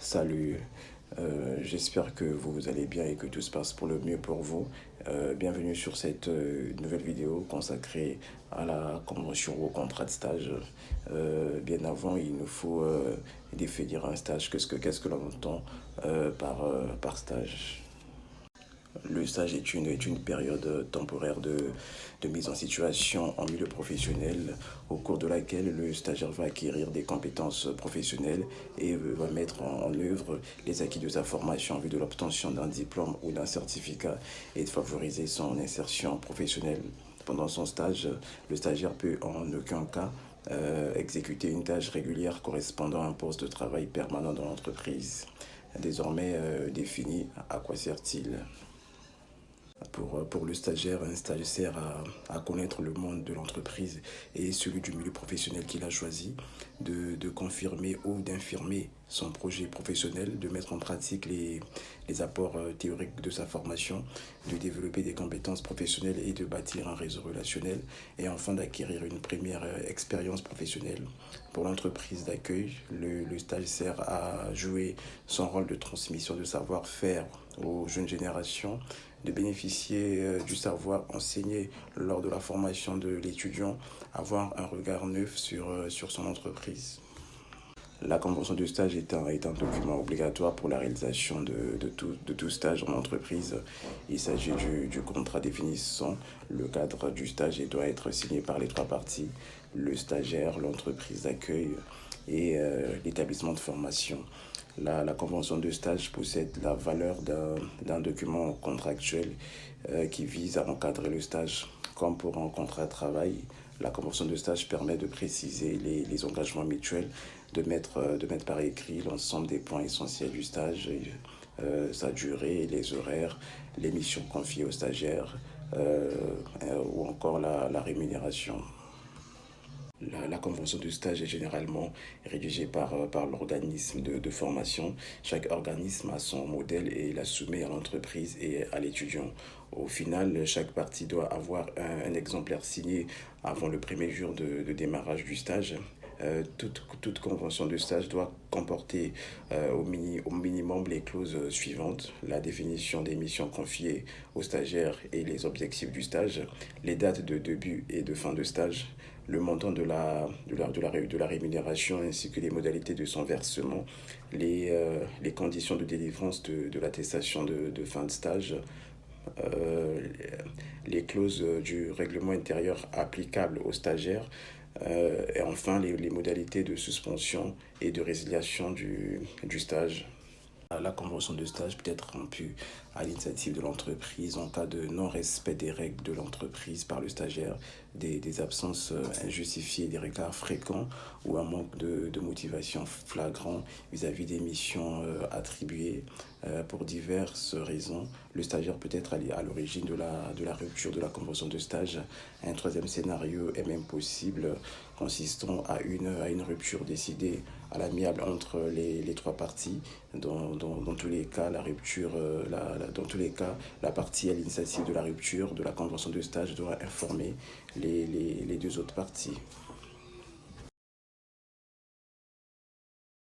Salut, j'espère que vous allez bien et que tout se passe pour le mieux pour vous. Bienvenue sur cette nouvelle vidéo consacrée à la convention au contrat de stage. Bien avant, il nous faut définir un stage. Qu'est-ce que l'on entend par stage? Le stage est une période temporaire de mise en situation en milieu professionnel au cours de laquelle le stagiaire va acquérir des compétences professionnelles et va mettre en œuvre les acquis de sa formation en vue de l'obtention d'un diplôme ou d'un certificat et de favoriser son insertion professionnelle. Pendant son stage, le stagiaire peut en aucun cas exécuter une tâche régulière correspondant à un poste de travail permanent dans l'entreprise. Désormais défini, à quoi sert-il? Pour le stagiaire, un stage sert à connaître le monde de l'entreprise et celui du milieu professionnel qu'il a choisi, de confirmer ou d'infirmer son projet professionnel, de mettre en pratique les apports théoriques de sa formation, de développer des compétences professionnelles et de bâtir un réseau relationnel, et enfin d'acquérir une première expérience professionnelle. Pour l'entreprise d'accueil, le stage sert à jouer son rôle de transmission de savoir-faire aux jeunes générations, de bénéficier du savoir enseigné lors de la formation de l'étudiant, avoir un regard neuf sur son entreprise. La convention de stage est un document obligatoire pour la réalisation de tout stage en entreprise. Il s'agit du contrat définissant le cadre du stage et doit être signé par les trois parties, le stagiaire, l'entreprise d'accueil et l'établissement de formation. La convention de stage possède la valeur d'un document contractuel qui vise à encadrer le stage. Comme pour un contrat de travail, la convention de stage permet de préciser les engagements mutuels, de mettre par écrit l'ensemble des points essentiels du stage, sa durée, les horaires, les missions confiées aux stagiaires ou encore la rémunération. La convention de stage est généralement rédigée par l'organisme de formation. Chaque organisme a son modèle et la soumet à l'entreprise et à l'étudiant. Au final, chaque partie doit avoir un exemplaire signé avant le premier jour de démarrage du stage. Toute convention de stage doit comporter au minimum les clauses suivantes: la définition des missions confiées aux stagiaires et les objectifs du stage, les dates de début et de fin de stage, le montant de la rémunération ainsi que les modalités de son versement, les conditions de délivrance de l'attestation de fin de stage, euh, les clauses du règlement intérieur applicables aux stagiaires, et enfin les modalités de suspension et de résiliation du stage. La convention de stage peut être rompue à l'initiative de l'entreprise en cas de non-respect des règles de l'entreprise par le stagiaire, des absences injustifiées, des retards fréquents ou un manque de motivation flagrant vis-à-vis des missions attribuées. Pour diverses raisons, le stagiaire peut être à l'origine de la rupture de la convention de stage. Un troisième scénario est même possible, consistant à une rupture décidée à l'amiable entre les trois parties. Dans tous les cas, dans tous les cas, la partie à l'initiative de la rupture de la convention de stage doit informer les deux autres parties.